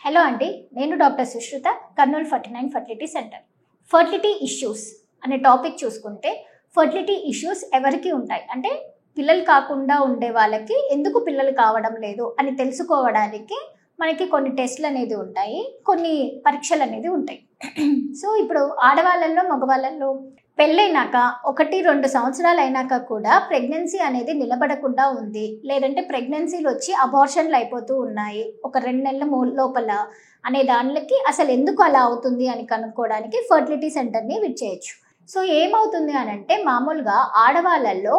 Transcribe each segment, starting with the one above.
Hello అండి, నేను doctor Sushruta, Kurnool 49 fertility centre. Fertility issues అనే టాపిక్ చూసుకుంటే, ఫర్టిలిటీ ఇష్యూస్ ఎవరికి ఉంటాయి అంటే పిల్లలు కాకుండా ఉండే వాళ్ళకి ఎందుకు పిల్లలు కావడం లేదు అని తెలుసుకోవడానికి మనకి కొన్ని టెస్ట్లు అనేది ఉంటాయి, కొన్ని పరీక్షలు అనేది ఉంటాయి. సో ఇప్పుడు ఆడవాళ్ళల్లో మగవాళ్ళల్లో పెళ్ళైనాక 1-2 సంవత్సరాలు అయినాక కూడా ప్రెగ్నెన్సీ అనేది నిలబడకుండా ఉంది, లేదంటే ప్రెగ్నెన్సీలు వచ్చి అబార్షన్లు అయిపోతూ ఉన్నాయి ఒక 2 నెలల లోపల అనే దానికి అసలు ఎందుకు అలా అవుతుంది అని కనుక్కోవడానికి ఫర్టిలిటీ సెంటర్ని విచ్చేయచ్చు. సో ఏమవుతుంది అని అంటే, మామూలుగా ఆడవాళ్ళల్లో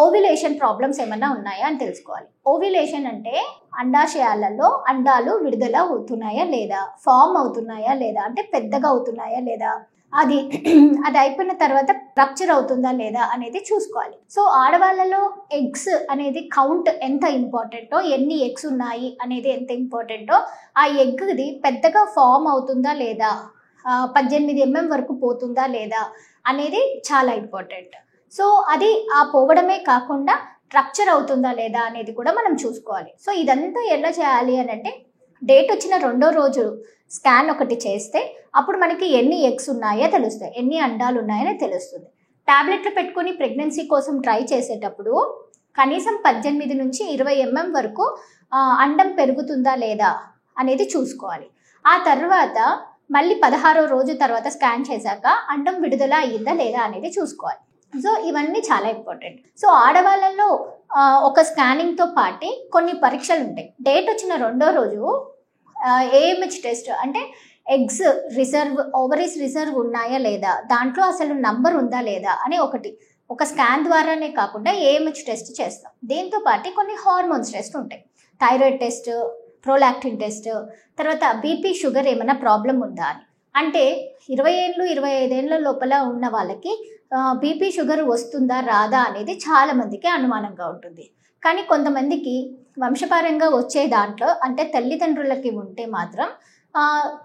ఓవ్యులేషన్ ప్రాబ్లమ్స్ ఏమైనా ఉన్నాయా అని తెలుసుకోవాలి. ఓవ్యులేషన్ అంటే అండాశయాలలో అండాలు విడుదల అవుతున్నాయా లేదా, ఫామ్ అవుతున్నాయా లేదా, అంటే పెద్దగా అవుతున్నాయా లేదా, అది అయిపోయిన తర్వాత రప్చర్ అవుతుందా లేదా అనేది చూసుకోవాలి. సో ఆడవాళ్ళలో ఎగ్స్ అనేది కౌంట్ ఎంత ఇంపార్టెంటో, ఎన్ని ఎగ్స్ ఉన్నాయి అనేది ఎంత ఇంపార్టెంటో, ఆ ఎగ్ది పెద్దగా ఫామ్ అవుతుందా లేదా, 18 mm వరకు పోతుందా లేదా అనేది చాలా ఇంపార్టెంట్. సో అది పోవడమే కాకుండా రప్చర్ అవుతుందా లేదా అనేది కూడా మనం చూసుకోవాలి. సో ఇదంతా ఎలా చేయాలి అని అంటే, డేట్ వచ్చిన 2వ రోజు స్కాన్ ఒకటి చేస్తే అప్పుడు మనకి ఎన్ని ఎగ్స్ ఉన్నాయో తెలుస్తాయి, ఎన్ని అండాలు ఉన్నాయని తెలుస్తుంది. టాబ్లెట్లు పెట్టుకొని ప్రెగ్నెన్సీ కోసం ట్రై చేసేటప్పుడు కనీసం 18 నుంచి 20 mm వరకు అండం పెరుగుతుందా లేదా అనేది చూసుకోవాలి. ఆ తర్వాత మళ్ళీ 16వ రోజు తర్వాత స్కాన్ చేశాక అండం విడుదల అయ్యిందా లేదా అనేది చూసుకోవాలి. సో ఇవన్నీ చాలా ఇంపార్టెంట్. సో ఆడవాళ్ళలో ఒక స్కానింగ్తో పాటు కొన్ని పరీక్షలు ఉంటాయి. డేట్ వచ్చిన 2వ రోజు AMH టెస్ట్ అంటే ఎగ్స్ రిజర్వ్, ఓవరీస్ రిజర్వ్ ఉన్నాయా లేదా, దాంట్లో అసలు నంబర్ ఉందా లేదా అని ఒక స్కాన్ ద్వారానే కాకుండా AMH టెస్ట్ చేస్తాం. దీంతో పాటు కొన్ని హార్మోన్స్ టెస్ట్ ఉంటాయి, థైరాయిడ్ టెస్ట్, ప్రోలాక్టిన్ టెస్ట్, తర్వాత బీపీ షుగర్ ఏమైనా ప్రాబ్లం ఉందా అని. అంటే 20 ఏళ్ళు 25 ఏళ్ళ లోపల ఉన్న వాళ్ళకి బీపీ షుగర్ వస్తుందా రాదా అనేది చాలా మందికి అనుమానంగా ఉంటుంది. కానీ కొంతమందికి వంశపారంగా వచ్చే దాంట్లో అంటే తల్లిదండ్రులకి ఉంటే మాత్రం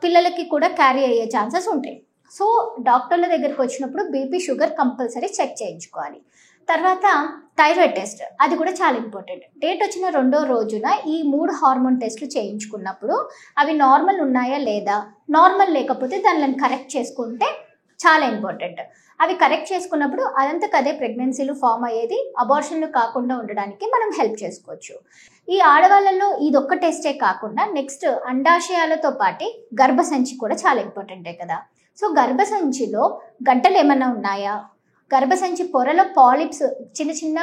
పిల్లలకి కూడా క్యారీ అయ్యే ఛాన్సెస్ ఉంటాయి. సో డాక్టర్ల దగ్గరికి వచ్చినప్పుడు బీపీ షుగర్ కంపల్సరీ చెక్ చేయించుకోవాలి. తర్వాత థైరాయిడ్ టెస్ట్, అది కూడా చాలా ఇంపార్టెంట్. డేట్ వచ్చిన 2వ రోజున ఈ 3 హార్మోన్ టెస్ట్లు చేయించుకున్నప్పుడు అవి నార్మల్ ఉన్నాయా లేదా, నార్మల్ లేకపోతే దానిని కరెక్ట్ చేసుకుంటే చాలా ఇంపార్టెంట్. అవి కరెక్ట్ చేసుకున్నప్పుడు అదంతకదే ప్రెగ్నెన్సీలు ఫామ్ అయ్యేది, అబార్షన్లు కాకుండా ఉండడానికి మనం హెల్ప్ చేసుకోవచ్చు. ఈ ఆడవాళ్ళలో ఇదొక్క టెస్టే కాకుండా నెక్స్ట్ అండాశయాలతో పాటు గర్భసంచి కూడా చాలా ఇంపార్టెంటే కదా. సో గర్భసంచిలో గడ్డలు ఏమైనా ఉన్నాయా, గర్భసంచి పొరలో పాలిప్స్ చిన్న చిన్న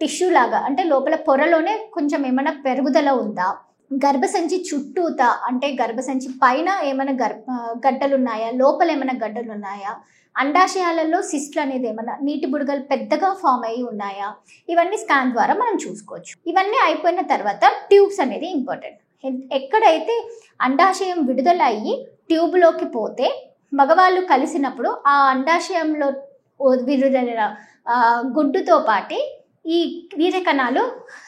టిష్యూ లాగా అంటే లోపల పొరలోనే కొంచెం ఏమైనా పెరుగుదల ఉందా, గర్భసంచి చుట్టూత అంటే గర్భసంచి పైన ఏమైనా గడ్డలు ఉన్నాయా, లోపల ఏమైనా గడ్డలు ఉన్నాయా, అండాశయాలలో సిస్ట్లు అనేది ఏమైనా నీటి బుడగలు పెద్దగా ఫామ్ అయ్యి ఉన్నాయా, ఇవన్నీ స్కాన్ ద్వారా మనం చూసుకోవచ్చు. ఇవన్నీ అయిపోయిన తర్వాత ట్యూబ్స్ అనేది ఇంపార్టెంట్. ఎక్కడైతే అండాశయం విడుదల అయ్యి ట్యూబ్లోకి పోతే మగవాళ్ళు కలిసినప్పుడు ఆ అండాశయంలో విడుదల గుడ్డుతో పాటు ఈ వీర్య కణాలు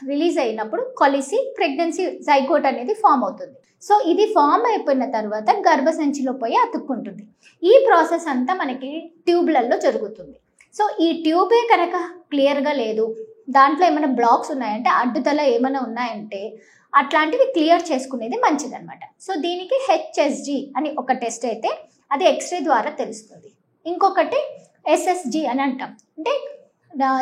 రిలీజ్ అయినప్పుడు కలిసి ప్రెగ్నెన్సీ జైగోట్ అనేది ఫామ్ అవుతుంది. సో ఇది ఫామ్ అయిపోయిన తర్వాత గర్భసంచిలో పోయి అతుక్కుంటుంది. ఈ ప్రాసెస్ అంతా మనకి ట్యూబ్లలో జరుగుతుంది. సో ఈ ట్యూబే కనుక క్లియర్గా లేదు, దాంట్లో ఏమైనా బ్లాక్స్ ఉన్నాయంటే, అడ్డుతల ఏమైనా ఉన్నాయంటే అట్లాంటివి క్లియర్ చేసుకునేది మంచిదన్నమాట. సో దీనికి HSG అని ఒక టెస్ట్ అయితే అది ఎక్స్రే ద్వారా తెలుస్తుంది. ఇంకొకటి SSG అని అంటాం, అంటే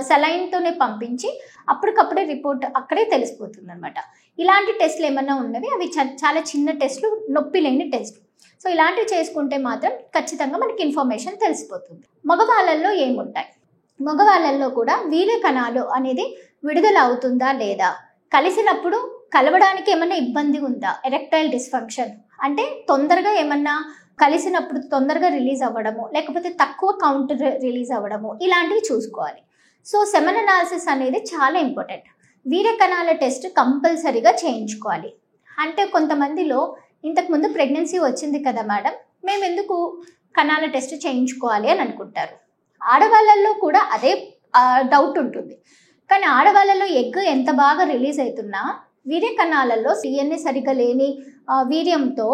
సెలైన్తోనే పంపించి అప్పటికప్పుడే రిపోర్ట్ అక్కడే తెలిసిపోతుంది అనమాట. ఇలాంటి టెస్ట్లు ఏమైనా ఉన్నవి అవి చాలా చిన్న టెస్ట్లు, నొప్పి లేని టెస్ట్లు. సో ఇలాంటివి చేసుకుంటే మాత్రం ఖచ్చితంగా మనకి ఇన్ఫర్మేషన్ తెలిసిపోతుంది. మగవాళ్ళల్లో ఏముంటాయి, మగవాళ్ళల్లో కూడా వీర్య కణాలు అనేది విడుదల అవుతుందా లేదా, కలిసినప్పుడు కలవడానికి ఏమైనా ఇబ్బంది ఉందా, ఎరెక్టైల్ డిస్ఫంక్షన్ అంటే తొందరగా ఏమన్నా కలిసినప్పుడు తొందరగా రిలీజ్ అవ్వడము, లేకపోతే తక్కువ కౌంట్ రిలీజ్ అవ్వడము, ఇలాంటివి చూసుకోవాలి. సో సెమెన్ అనాలిసిస్ అనేది చాలా ఇంపార్టెంట్. వీర్య కణాల టెస్ట్ కంపల్సరీగా చేయించుకోవాలి. అంటే కొంతమందిలో ఇంతకుముందు ప్రెగ్నెన్సీ వచ్చింది కదా మేడం, మేము ఎందుకు కణాల టెస్ట్ చేయించుకోవాలి అని అనుకుంటారు. ఆడవాళ్ళల్లో కూడా అదే డౌట్ ఉంటుంది. కానీ ఆడవాళ్ళలో ఎగ్ ఎంత బాగా రిలీజ్ అవుతున్నా వీర్య కణాలలో DNA సరిగా లేని వీర్యంతో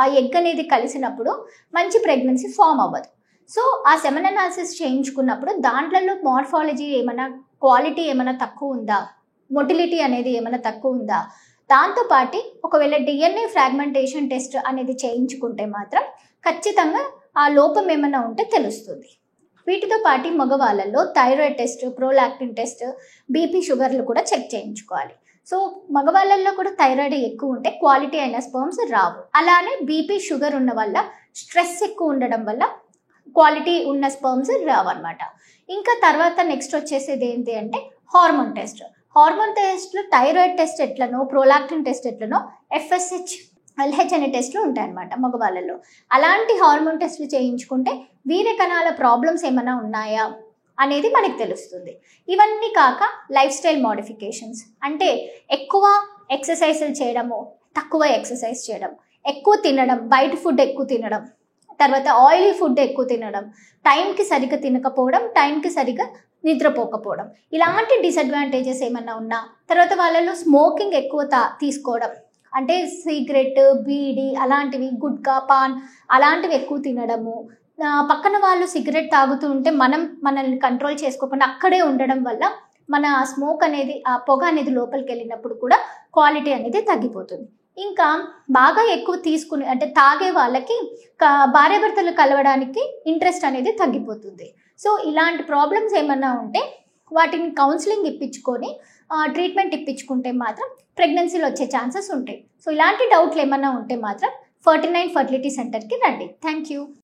ఆ ఎగ్ అనేది కలిసినప్పుడు మంచి ప్రెగ్నెన్సీ ఫామ్ అవ్వదు. సో ఆ సెమెన్ అనాలిసిస్ చేయించుకున్నప్పుడు దాంట్లో మార్ఫాలజీ ఏమైనా, క్వాలిటీ ఏమైనా తక్కువ ఉందా, మొటిలిటీ అనేది ఏమైనా తక్కువ ఉందా, దాంతోపాటు ఒకవేళ డిఎన్ఏ ఫ్రాగ్మెంటేషన్ టెస్ట్ అనేది చేయించుకుంటే మాత్రం ఖచ్చితంగా ఆ లోపం ఏమైనా ఉంటే తెలుస్తుంది. వీటితో పాటు మగవాళ్ళల్లో thyroid test, prolactin test, BP, షుగర్లు కూడా చెక్ చేయించుకోవాలి. సో మగవాళ్ళల్లో కూడా థైరాయిడ్ ఎక్కువ ఉంటే క్వాలిటీ అయిన స్పర్మ్స్ రావు. అలానే బీపీ, షుగర్ ఉన్న వల్ల, స్ట్రెస్ ఎక్కువ ఉండడం వల్ల క్వాలిటీ ఉన్న స్పర్మ్స్ రావు అనమాట. ఇంకా తర్వాత నెక్స్ట్ వచ్చేసేది ఏంటి అంటే హార్మోన్ టెస్ట్. హార్మోన్ టెస్ట్లో థైరాయిడ్ టెస్ట్ ఎట్లనో, ప్రోలాక్టిన్ టెస్ట్ ఎట్లనో, FSH, LH అనే టెస్ట్లు ఉంటాయన్నమాట మగవాళ్ళలో. అలాంటి హార్మోన్ టెస్ట్లు చేయించుకుంటే వీర్య కణాల ప్రాబ్లమ్స్ ఏమైనా ఉన్నాయా అనేది మనకి తెలుస్తుంది. ఇవన్నీ కాక లైఫ్ స్టైల్ మోడిఫికేషన్స్ అంటే ఎక్కువ ఎక్సర్సైజులు చేయడము, తక్కువ ఎక్సర్సైజ్ చేయడం, ఎక్కువ తినడం, బయట ఫుడ్ ఎక్కువ తినడం, తర్వాత ఆయిలీ ఫుడ్ ఎక్కువ తినడం, టైంకి సరిగ్గా తినకపోవడం, టైంకి సరిగ్గా నిద్రపోకపోవడం, ఇలాంటి డిసడ్వాంటేజెస్ ఏమన్నా ఉన్నా, తర్వాత వాళ్ళలో స్మోకింగ్ ఎక్కువ తీసుకోవడం అంటే సిగరెట్, బీడి అలాంటివి, గుట్కా, పాన్ అలాంటివి ఎక్కువ తినడము, పక్కన వాళ్ళు సిగరెట్ తాగుతూ ఉంటే మనల్ని కంట్రోల్ చేసుకోకుండా అక్కడే ఉండడం వల్ల మన స్మోక్ అనేది, ఆ పొగ అనేది లోపలికి వెళ్ళినప్పుడు కూడా క్వాలిటీ అనేది తగ్గిపోతుంది. ఇంకా బాగా ఎక్కువ తీసుకుని అంటే తాగే వాళ్ళకి భార్యాభర్తలు కలవడానికి ఇంట్రెస్ట్ అనేది తగ్గిపోతుంది. సో ఇలాంటి ప్రాబ్లమ్స్ ఏమన్నా ఉంటే వాటిని కౌన్సిలింగ్ ఇప్పించుకొని ట్రీట్మెంట్ ఇప్పించుకుంటే మాత్రం ప్రెగ్నెన్సీలు వచ్చే ఛాన్సెస్ ఉంటాయి. సో ఇలాంటి డౌట్లు ఏమన్నా ఉంటే మాత్రం 49 ఫర్టిలిటీ సెంటర్కి రండి. Thank you.